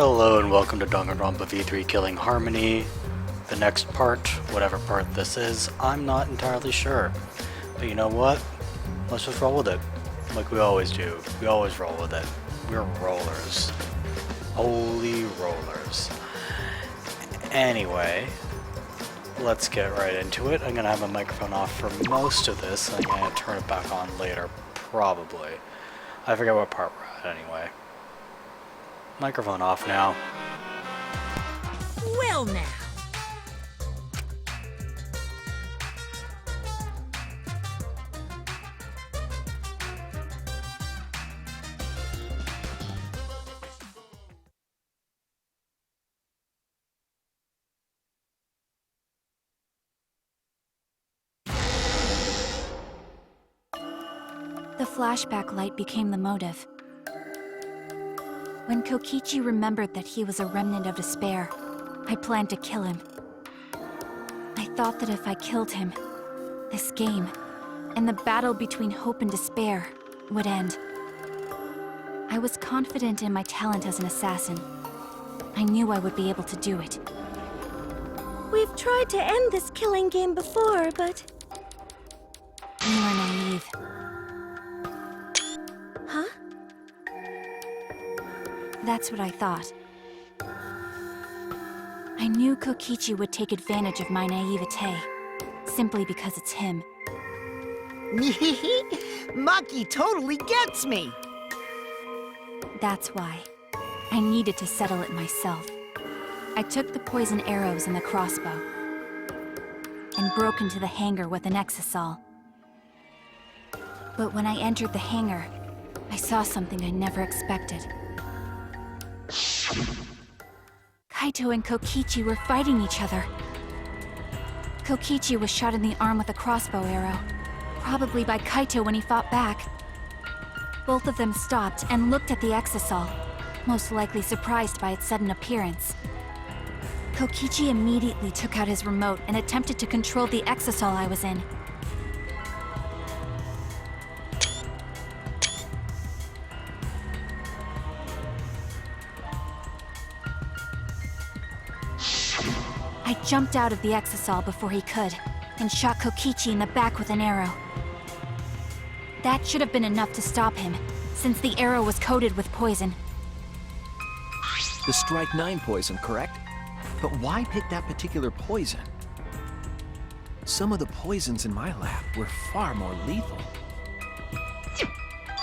Hello and welcome to Danganronpa V3 Killing Harmony. The next part, whatever part this is, I'm not entirely sure. But you know what? Let's just roll with it. Like we always do. We always roll with it. We're rollers. Holy rollers. Anyway, let's get right into it. I'm going to have my microphone off for most of this, and I'm going to turn it back on later, probably. I forget what part we're at anyway. Microphone off now. Well now. The flashback light became the motive. When Kokichi remembered that he was a remnant of despair, I planned to kill him. I thought that if I killed him, this game, and the battle between hope and despair, would end. I was confident in my talent as an assassin. I knew I would be able to do it. We've tried to end this killing game before, but... We were naive. Huh? That's what I thought. I knew Kokichi would take advantage of my naivete, simply because it's him. Maki totally gets me! That's why. I needed to settle it myself. I took the poison arrows and the crossbow, and broke into the hangar with an exisal. But when I entered the hangar, I saw something I never expected. Kaito and Kokichi were fighting each other. Kokichi was shot in the arm with a crossbow arrow, probably by Kaito when he fought back. Both of them stopped and looked at the exisal, most likely surprised by its sudden appearance. Kokichi immediately took out his remote and attempted to control the exisal I was in. I jumped out of the exisal before he could, and shot Kokichi in the back with an arrow. That should have been enough to stop him, since the arrow was coated with poison. The Strike 9 poison, correct? But why pick that particular poison? Some of the poisons in my lab were far more lethal.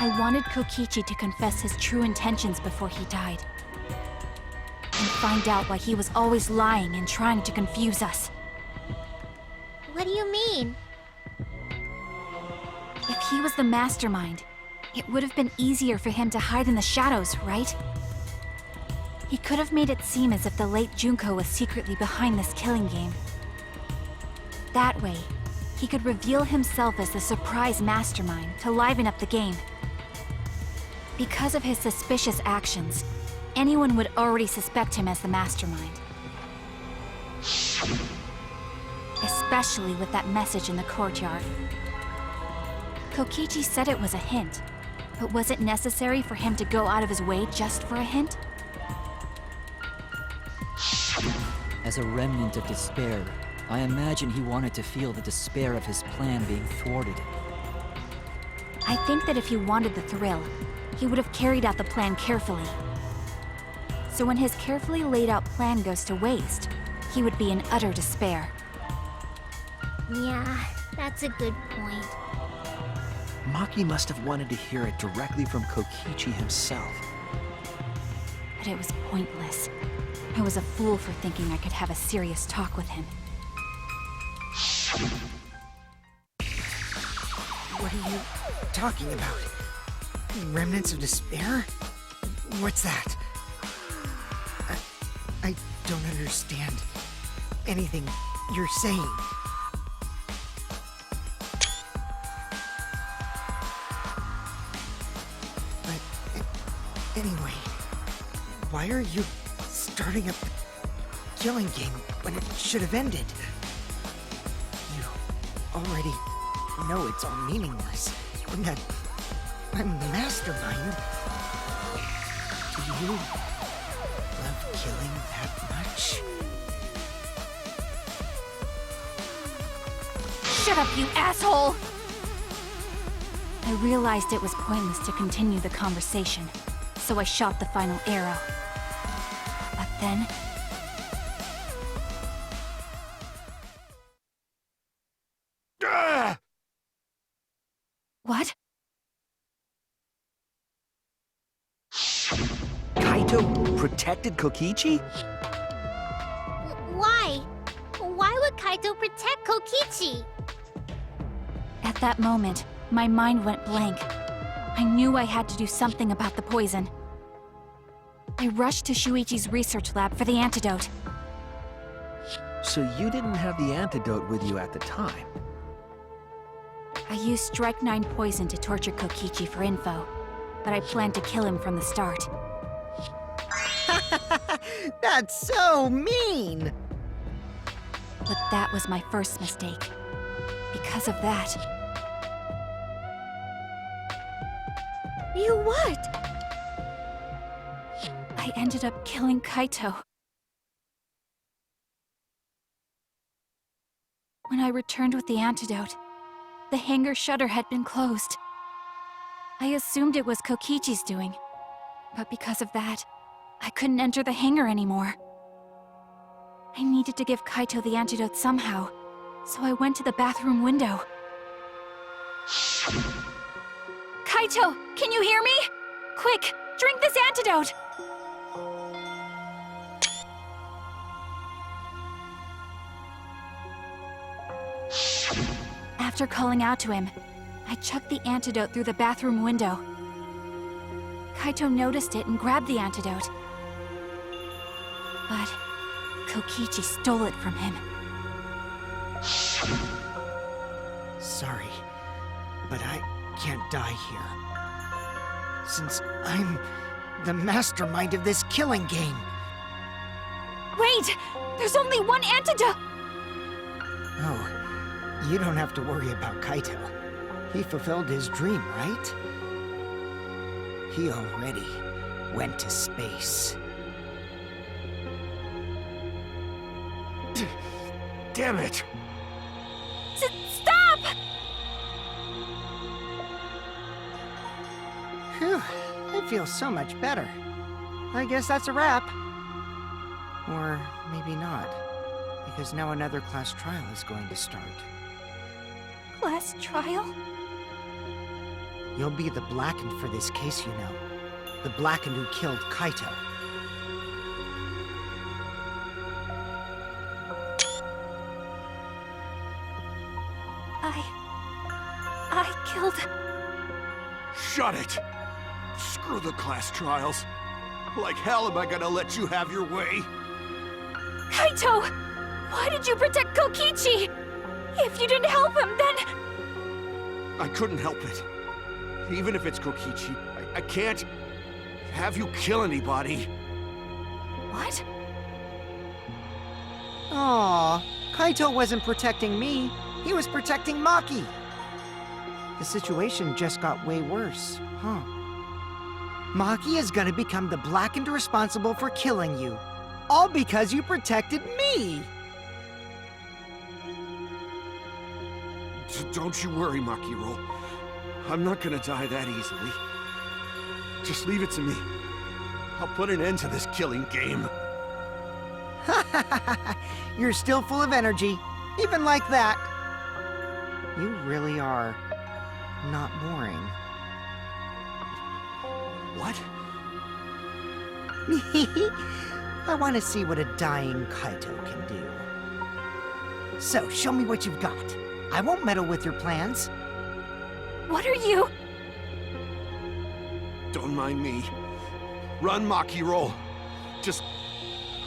I wanted Kokichi to confess his true intentions before he died. And find out why he was always lying and trying to confuse us. What do you mean? If he was the mastermind, it would have been easier for him to hide in the shadows, right? He could have made it seem as if the late Junko was secretly behind this killing game. That way, he could reveal himself as the surprise mastermind to liven up the game. Because of his suspicious actions, anyone would already suspect him as the mastermind. Especially with that message in the courtyard. Kokichi said it was a hint, but was it necessary for him to go out of his way just for a hint? As a remnant of despair, I imagine he wanted to feel the despair of his plan being thwarted. I think that if he wanted the thrill, he would have carried out the plan carefully. So when his carefully laid out plan goes to waste, he would be in utter despair. Yeah, that's a good point. Maki must have wanted to hear it directly from Kokichi himself. But it was pointless. I was a fool for thinking I could have a serious talk with him. What are you talking about? Remnants of despair? What's that? I don't understand anything you're saying. But anyway, why are you starting a killing game when it should have ended? You already know it's all meaningless, and that I'm the mastermind. Do you love of killing that much? Shut up, you asshole! I realized it was pointless to continue the conversation, so I shot the final arrow. But then... What? Kaito protected Kokichi? Why? Why would Kaito protect Kokichi? At that moment, my mind went blank. I knew I had to do something about the poison. I rushed to Shuichi's research lab for the antidote. So you didn't have the antidote with you at the time? I used Strike 9 poison to torture Kokichi for info, but I planned to kill him from the start. That's so mean! But that was my first mistake. Because of that, You what? I ended up killing Kaito. When I returned with the antidote, the hangar shutter had been closed. I assumed it was Kokichi's doing, but because of that, I couldn't enter the hangar anymore. I needed to give Kaito the antidote somehow, so I went to the bathroom window. Kaito, can you hear me? Quick, drink this antidote! After calling out to him, I chucked the antidote through the bathroom window. Kaito noticed it and grabbed the antidote. But Kokichi stole it from him. Sorry, but I can't die here. Since I'm the mastermind of this killing game. Wait! There's only one antidote! Oh, you don't have to worry about Kaito. He fulfilled his dream, right? He already went to space. Damn it! Stop! Phew, I feel so much better. I guess that's a wrap. Or maybe not, because now another class trial is going to start. Class trial? You'll be the Blackened for this case, you know. The Blackened who killed Kaito. I killed... Shut it! Screw the class trials. Like hell am I gonna let you have your way? Kaito! Why did you protect Kokichi? If you didn't help him, then... I couldn't help it. Even if it's Kokichi, I can't have you kill anybody. What? Aww, Kaito wasn't protecting me. He was protecting Maki. The situation just got way worse, huh? Maki is gonna become the Blackened responsible for killing you. All because you protected me! Don't you worry, Makiro. I'm not gonna die that easily. Just leave it to me. I'll put an end to this killing game. You're still full of energy, even like that. You really are not boring. What? I want to see what a dying Kaito can do. So, show me what you've got. I won't meddle with your plans. What are you... Don't mind me. Run, Makiro. Just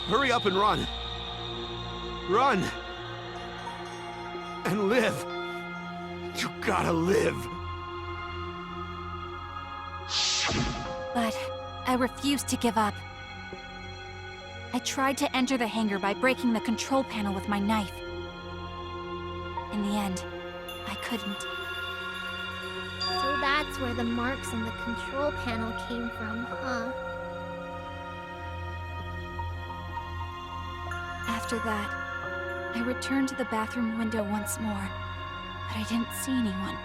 hurry up and run. Run! And live. You gotta live. But I refused to give up. I tried to enter the hangar by breaking the control panel with my knife. In the end, I couldn't. So that's where the marks on the control panel came from, huh? After that, I returned to the bathroom window once more, but I didn't see anyone.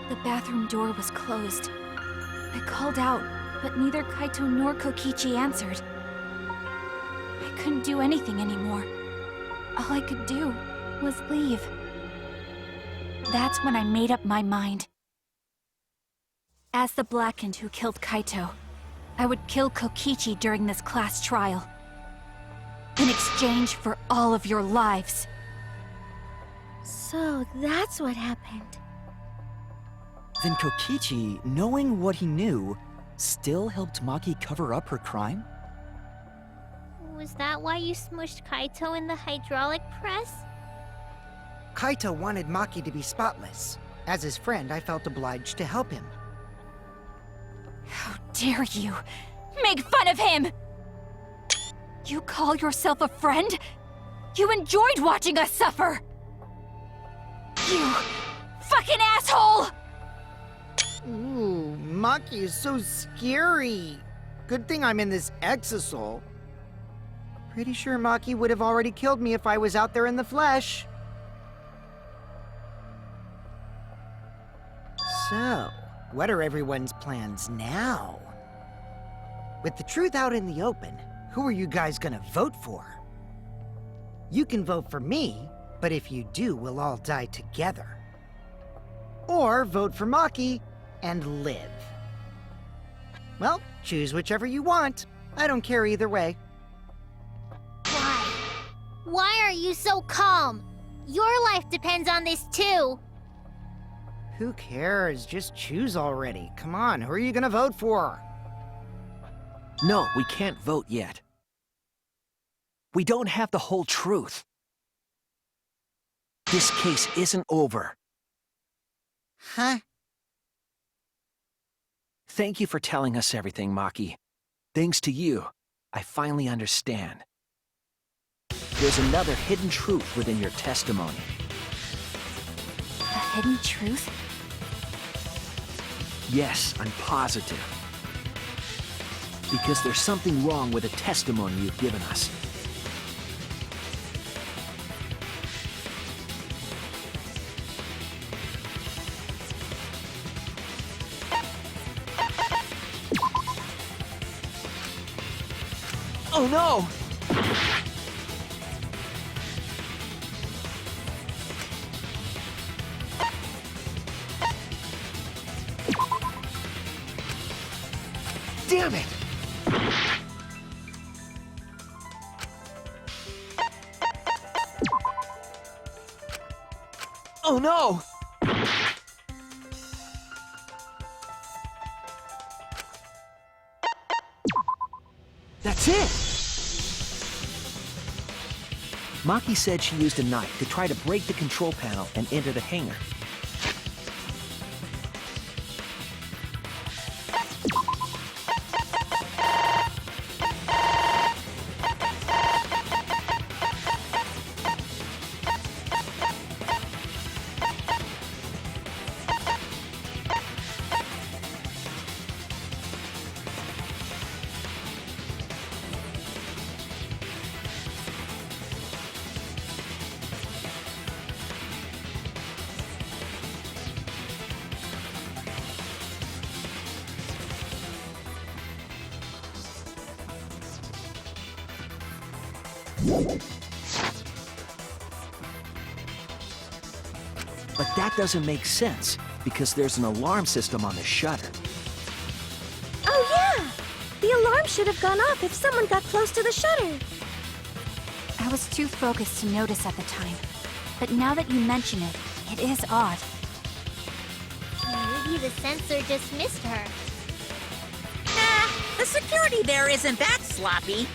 The bathroom door was closed. I called out, but neither Kaito nor Kokichi answered. I couldn't do anything anymore. All I could do was leave. That's when I made up my mind. As the Blackened who killed Kaito, I would kill Kokichi during this class trial. In exchange for all of your lives. So that's what happened. Then Kokichi, knowing what he knew, still helped Maki cover up her crime? Was that why you smushed Kaito in the hydraulic press? Kaito wanted Maki to be spotless. As his friend, I felt obliged to help him. How dare you make fun of him! You call yourself a friend? You enjoyed watching us suffer! You fucking asshole! Ooh, Maki is so scary. Good thing I'm in this exisal. Pretty sure Maki would have already killed me if I was out there in the flesh. So, what are everyone's plans now? With the truth out in the open, who are you guys gonna vote for? You can vote for me, but if you do, we'll all die together. Or vote for Maki and live. Well, choose whichever you want. I don't care either way. Why? Why are you so calm? Your life depends on this too. Who cares? Just choose already. Come on, who are you gonna vote for? No, we can't vote yet. We don't have the whole truth. This case isn't over. Huh? Thank you for telling us everything, Maki. Thanks to you, I finally understand. There's another hidden truth within your testimony. A hidden truth? Yes, I'm positive. Because there's something wrong with the testimony you've given us. Oh no! Damn it! Oh no! That's it! Maki said she used a knife to try to break the control panel and enter the hangar. But that doesn't make sense, because there's an alarm system on the shutter. Oh yeah! The alarm should have gone off if someone got close to the shutter. I was too focused to notice at the time. But now that you mention it, it is odd. Maybe the sensor just missed her. The security there isn't that sloppy.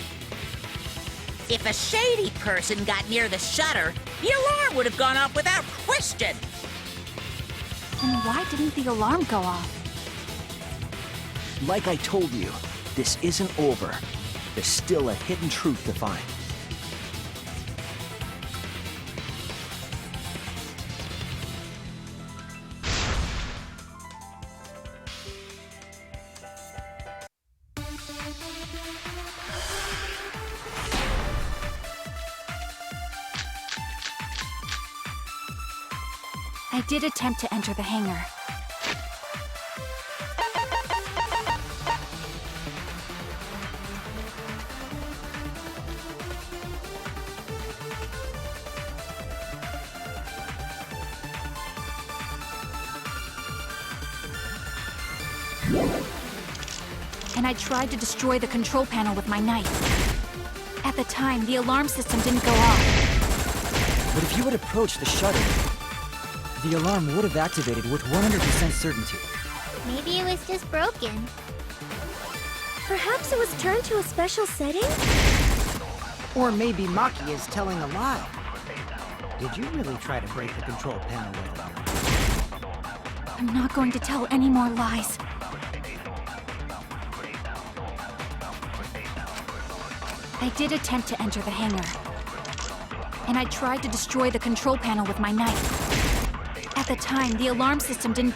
If a shady person got near the shutter, the alarm would have gone off without question. Then why didn't the alarm go off? Like I told you, this isn't over. There's still a hidden truth to find. I did attempt to enter the hangar. And I tried to destroy the control panel with my knife. At the time, the alarm system didn't go off. But if you had approached the shutter, the alarm would have activated with 100% certainty. Maybe it was just broken. Perhaps it was turned to a special setting? Or maybe Maki is telling a lie. Did you really try to break the control panel with her? I'm not going to tell any more lies. I did attempt to enter the hangar. And I tried to destroy the control panel with my knife. At the time, the alarm system didn't...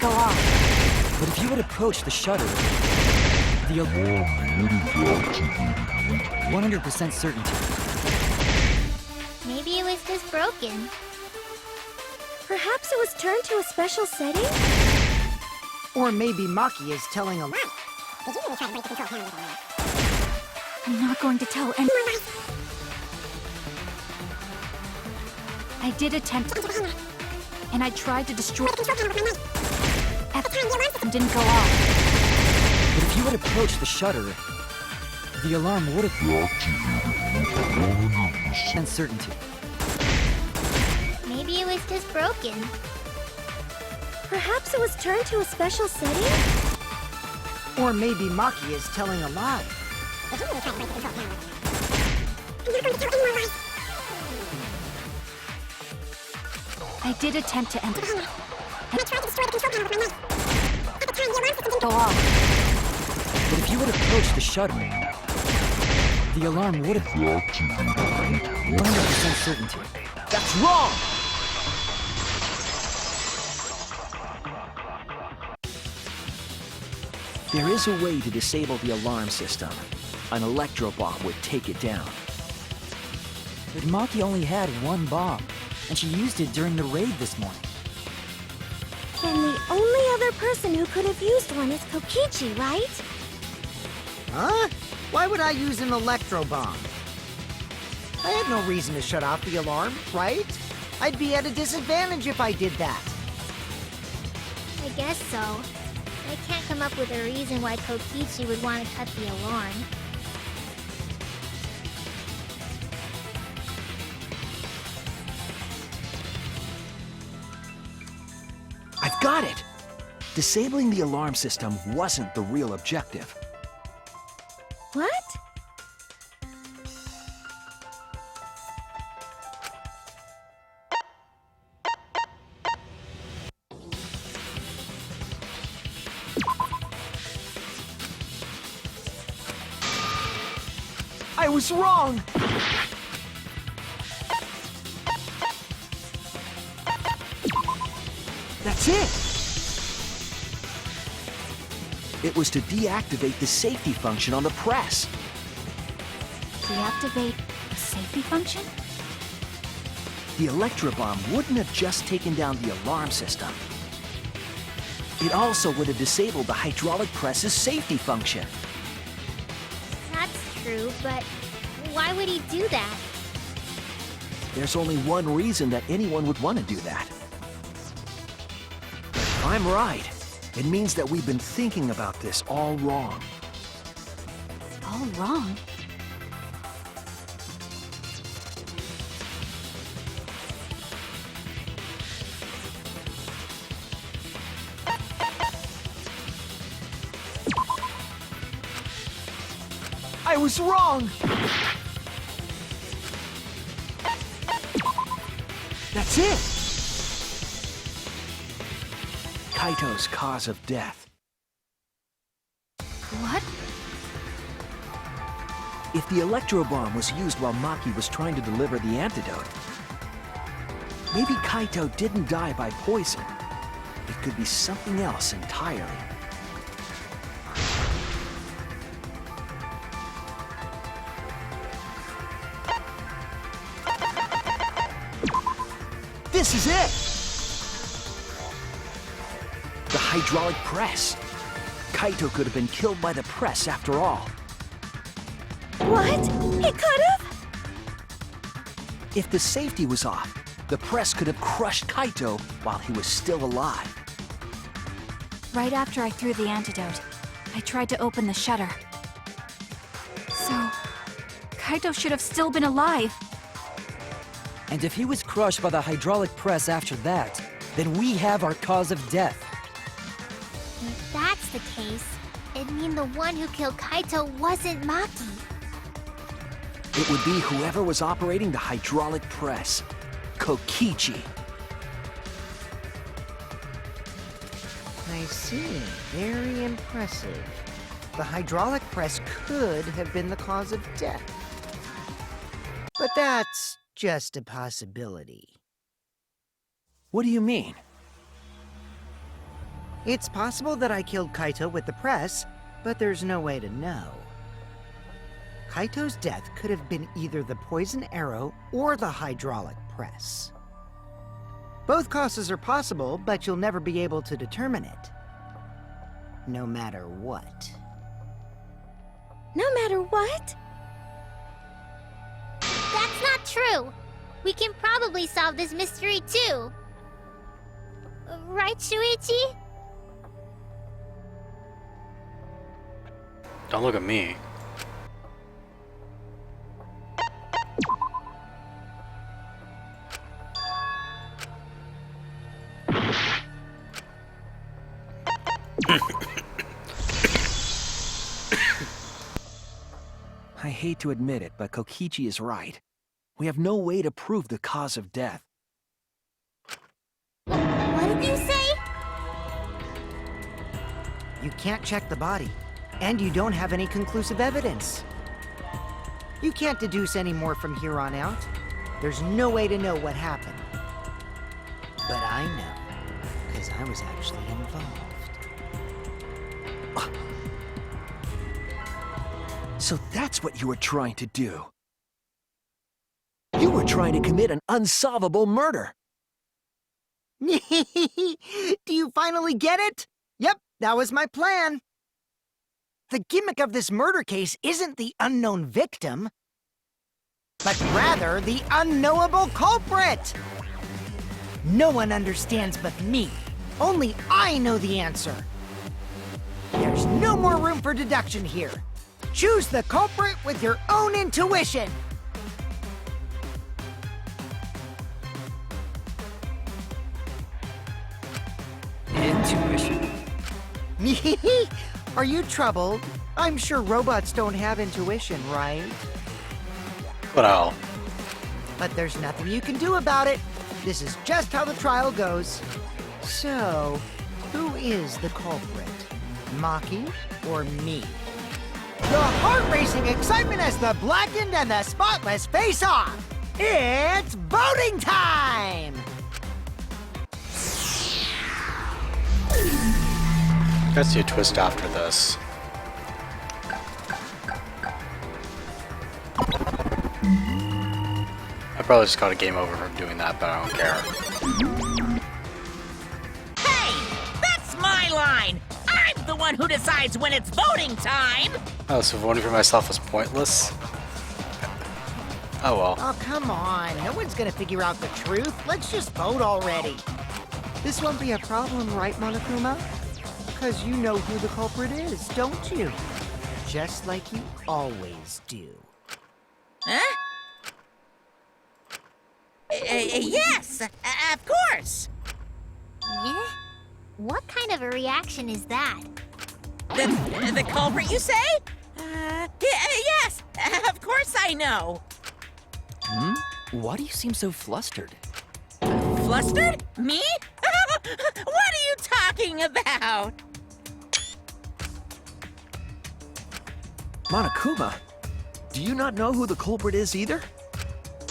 go off. But if you had approached the shutter, the alarm would have activated with 100% certainty. Maybe it was just broken. Perhaps it was turned to a special setting? Or maybe Maki is telling a lie. I'm not going to tell any... I did attempt... And I tried to destroy... At the time, the alarm system didn't go off. But if you had approached the shutter, the alarm would have activated with 100% certainty. Maybe it was just broken. Perhaps it was turned to a special setting? Or maybe Maki is telling a lie. I did attempt to enter... And I tried to destroy the control panel with my knife. At the time, the alarm system didn't go off. But if you had approached the shutter, the alarm would have activated with 100% certainty. That's wrong! There is a way to disable the alarm system. An electro bomb would take it down. But Maki only had one bomb, and she used it during the raid this morning. Then the only other person who could have used one is Kokichi, right? Huh? Why would I use an electro bomb? I had no reason to shut off the alarm, right? I'd be at a disadvantage if I did that. I guess so. I can't come up with a reason why Kokichi would want to cut the alarm. I've got it! Disabling the alarm system wasn't the real objective. What? I was wrong! That's it! It was to deactivate the safety function on the press. Deactivate the safety function? The Electro Bomb wouldn't have just taken down the alarm system. It also would have disabled the hydraulic press's safety function. That's true, but why would he do that? There's only one reason that anyone would want to do that. If I'm right, it means that we've been thinking about this all wrong. All wrong. I was wrong! That's it! Kaito's cause of death. What? If the electro bomb was used while Maki was trying to deliver the antidote, Maybe Kaito didn't die by poison. It could be something else entirely. This is it! The hydraulic press. Kaito could have been killed by the press after all. What? He could have? If the safety was off, the press could have crushed Kaito while he was still alive. Right after I threw the antidote, I tried to open the shutter. So, Kaito should have still been alive. And if he was crushed by the hydraulic press after that, then we have our cause of death. If that's the case, it'd mean the one who killed Kaito wasn't Maki. It would be whoever was operating the hydraulic press. Kokichi. I see. Very impressive. The hydraulic press could have been the cause of death. But that's just a possibility. What do you mean? It's possible that I killed Kaito with the press, but there's no way to know. Kaito's death could have been either the poison arrow or the hydraulic press. Both causes are possible, but you'll never be able to determine it. No matter what. No matter what? That's not true. We can probably solve this mystery too. Right, Shuichi? Don't look at me. I hate to admit it, but Kokichi is right. We have no way to prove the cause of death. What did you say? You can't check the body, and you don't have any conclusive evidence. You can't deduce any more from here on out. There's no way to know what happened. But I know, because I was actually involved. So that's what you were trying to do. You were trying to commit an unsolvable murder. Do you finally get it? Yep, that was my plan. The gimmick of this murder case isn't the unknown victim, but rather the unknowable culprit. No one understands but me. Only I know the answer. There's no more room for deduction here. Choose the culprit with your own intuition. Intuition. Are you troubled? I'm sure robots don't have intuition, right? Well, But there's nothing you can do about it. This is just how the trial goes. So, who is the culprit? Maki or me? The heart-racing excitement as the blackened and the spotless face off. It's voting time! I see a twist after this. I probably just got a game over from doing that, but I don't care. Hey, that's my line. I'm the one who decides when it's voting time. Oh, so voting for myself was pointless? Oh well. Oh, come on. No one's gonna figure out the truth. Let's just vote already. This won't be a problem, right, Monokuma? Because you know who the culprit is, don't you? Just like you always do. Huh? Yes, of course. Yeah? What kind of a reaction is that? The culprit, you say? Yes, of course I know. Why do you seem so flustered? Flustered? Me? What are you talking about? Monokuma, do you not know who the culprit is either?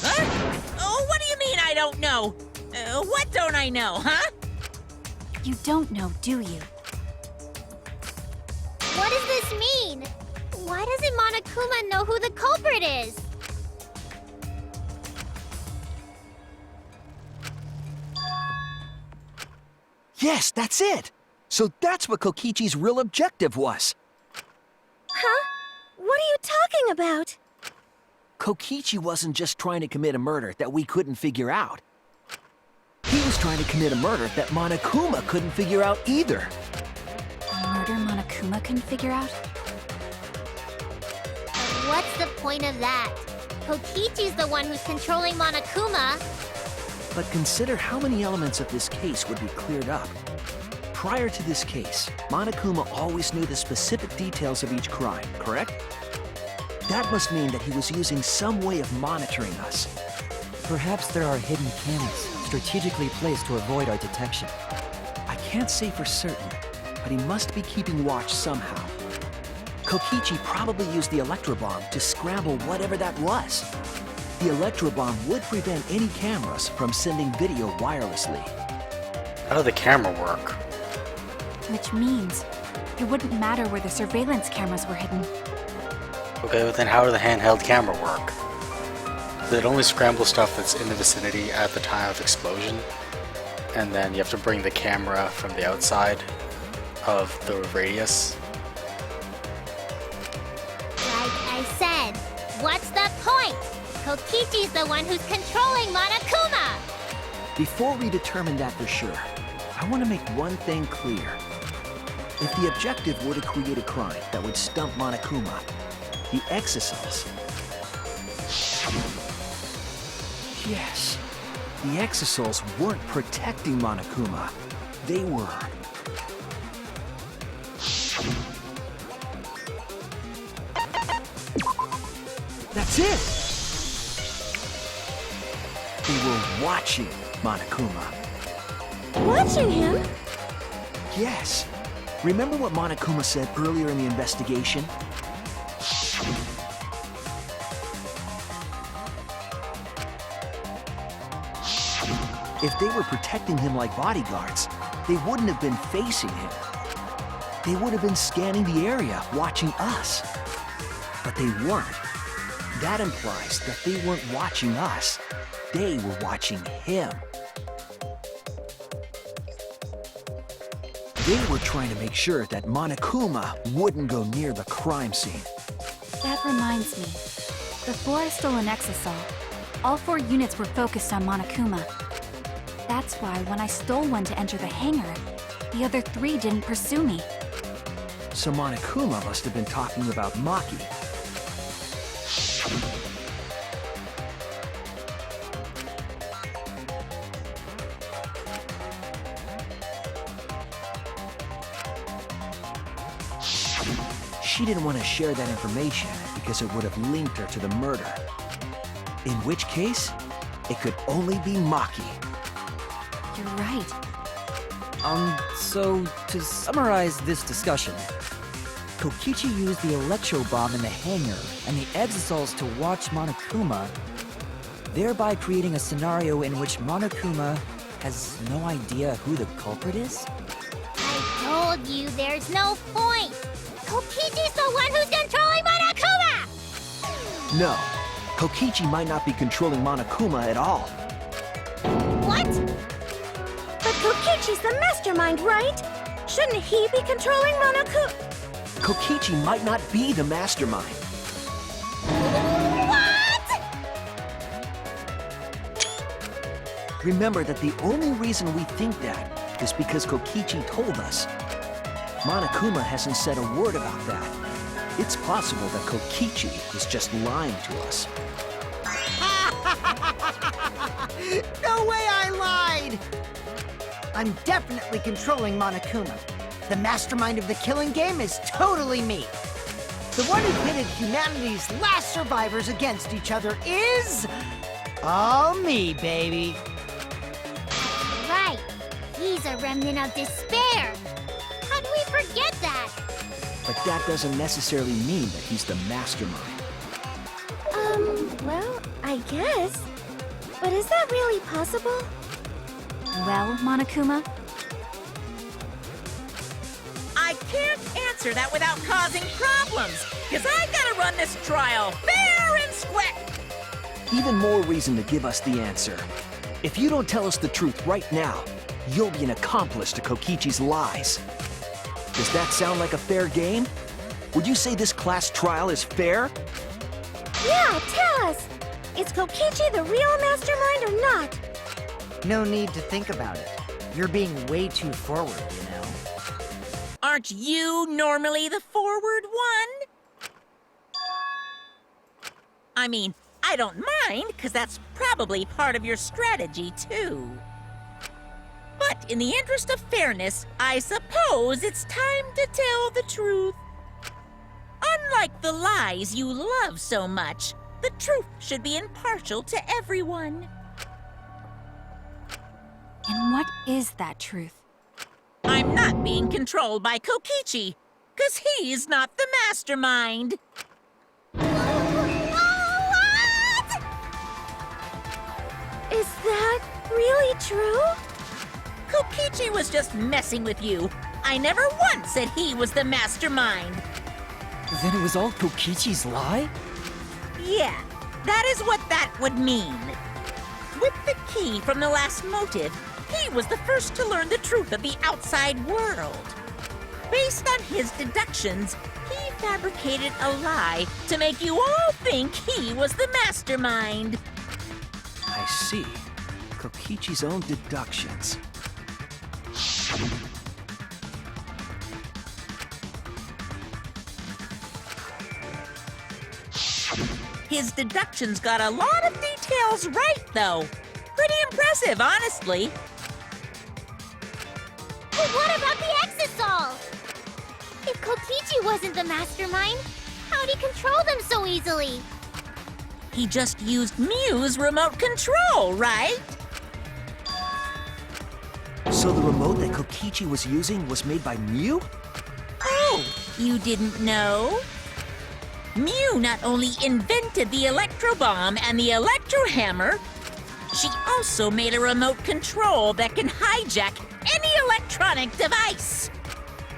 Huh? Oh, what do you mean I don't know? What don't I know, huh? You don't know, do you? What does this mean? Why doesn't Monokuma know who the culprit is? Yes, that's it! So that's what Kokichi's real objective was. Huh? What are you talking about? Kokichi wasn't just trying to commit a murder that we couldn't figure out. He was trying to commit a murder that Monokuma couldn't figure out either. A murder Monokuma couldn't figure out? What's the point of that? Kokichi's the one who's controlling Monokuma. But consider how many elements of this case would be cleared up. Prior to this case, Monokuma always knew the specific details of each crime, correct? That must mean that he was using some way of monitoring us. Perhaps there are hidden cameras strategically placed to avoid our detection. I can't say for certain, but he must be keeping watch somehow. Kokichi probably used the electrobomb to scramble whatever that was. The electrobomb would prevent any cameras from sending video wirelessly. How did the camera work? Which means it wouldn't matter where the surveillance cameras were hidden. Okay, but then how did the handheld camera work? Did it only scramble stuff that's in the vicinity at the time of explosion? And then you have to bring the camera from the outside of the radius? Like I said, what's the point? Kokichi's the one who's controlling Monokuma! Before we determine that for sure, I want to make one thing clear. If the objective were to create a crime that would stump Monokuma, the exosols... Yes, the exosols weren't protecting Monokuma. They were... That's it! They were watching Monokuma. Watching him? Yes. Remember what Monokuma said earlier in the investigation? If they were protecting him like bodyguards, they wouldn't have been facing him. They would have been scanning the area, watching us. But they weren't. That implies that they weren't watching us. They were watching him. They were trying to make sure that Monokuma wouldn't go near the crime scene. That reminds me. Before I stole an exosol, all 4 units were focused on Monokuma. That's why when I stole one to enter the hangar, the other 3 didn't pursue me. So Monokuma must have been talking about Maki. She didn't want to share that information because it would have linked her to the murder. In which case, it could only be Maki. You're right. So to summarize this discussion, Kokichi used the electro bomb in the hangar and the exosols to watch Monokuma, thereby creating a scenario in which Monokuma has no idea who the culprit is? I told you there's no point! Kokichi's the one who's controlling Monokuma! No, Kokichi might not be controlling Monokuma at all. What? But Kokichi's the mastermind, right? Shouldn't he be controlling Monokuma? Kokichi might not be the mastermind. What? Remember that the only reason we think that is because Kokichi told us. Monokuma hasn't said a word about that. It's possible that Kokichi is just lying to us. No way I lied! I'm definitely controlling Monokuma. The mastermind of the killing game is totally me. The one who pitted humanity's last survivors against each other is... all me, baby. Right. He's a remnant of despair. How do we forget that? But that doesn't necessarily mean that he's the mastermind. Well, I guess. But is that really possible? Well, Monokuma? I can't answer that without causing problems, because I gotta run this trial fair and square. Even more reason to give us the answer. If you don't tell us the truth right now, you'll be an accomplice to Kokichi's lies. Does that sound like a fair game? Would you say this class trial is fair? Yeah, tell us! Is Kokichi the real mastermind or not? No need to think about it. You're being way too forward, you know. Aren't you normally the forward one? I mean, I don't mind, because that's probably part of your strategy, too. But in the interest of fairness, I suppose it's time to tell the truth. Unlike the lies you love so much, the truth should be impartial to everyone. And what is that truth? I'm not being controlled by Kokichi, because he's not the mastermind. Is that really true? Kokichi was just messing with you. I never once said he was the mastermind. Then it was all Kokichi's lie? Yeah, that is what that would mean. With the key from the last motive, he was the first to learn the truth of the outside world. Based on his deductions, he fabricated a lie to make you all think he was the mastermind. I see. Kokichi's own deductions. His deductions got a lot of details right, though. Pretty impressive, honestly. But what about the Exisol? If Kokichi wasn't the mastermind, how'd he control them so easily? He just used Mew's remote control, right? So the remote that Kokichi was using was made by Mew? Oh, you didn't know? Mew not only invented the electro bomb and the electro hammer, she also made a remote control that can hijack any electronic device.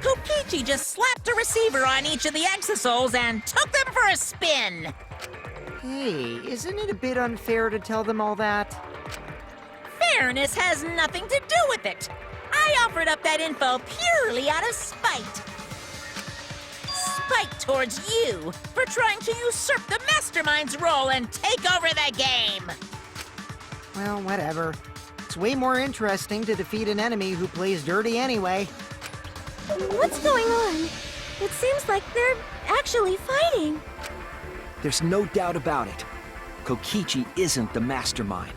Kokichi just slapped a receiver on each of the Exosols and took them for a spin. Hey, isn't it a bit unfair to tell them all that? Fairness has nothing to do with it. I offered up that info purely out of spite. Spite towards you for trying to usurp the mastermind's role and take over the game. Well, whatever. It's way more interesting to defeat an enemy who plays dirty anyway. What's going on? It seems like they're actually fighting. There's no doubt about it. Kokichi isn't the mastermind.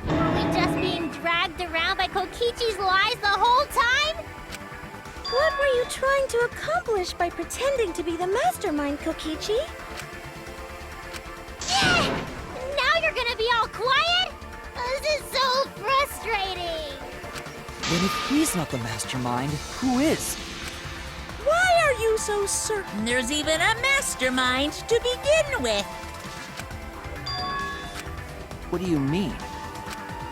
Were we just being dragged around by Kokichi's lies the whole time? What were you trying to accomplish by pretending to be the mastermind, Kokichi? Yeah! Now you're gonna be all quiet? This is so frustrating! Then if he's not the mastermind, who is? Why are you so certain there's even a mastermind to begin with? What do you mean?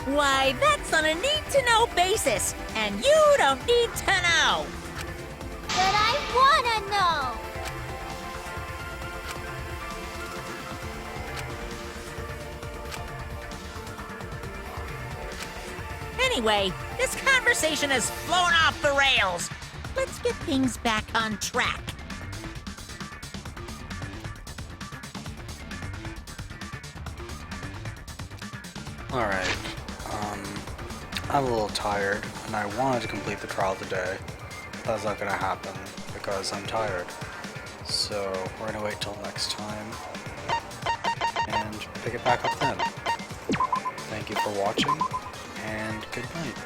Why, that's on a need-to-know basis, and you don't need to know. But I wanna know! Anyway, this conversation has flown off the rails. Let's get things back on track. Alright, I'm a little tired, and I wanted to complete the trial today. That's not gonna happen, because I'm tired. So, we're gonna wait till next time, and pick it back up then. Thank you for watching, and good night.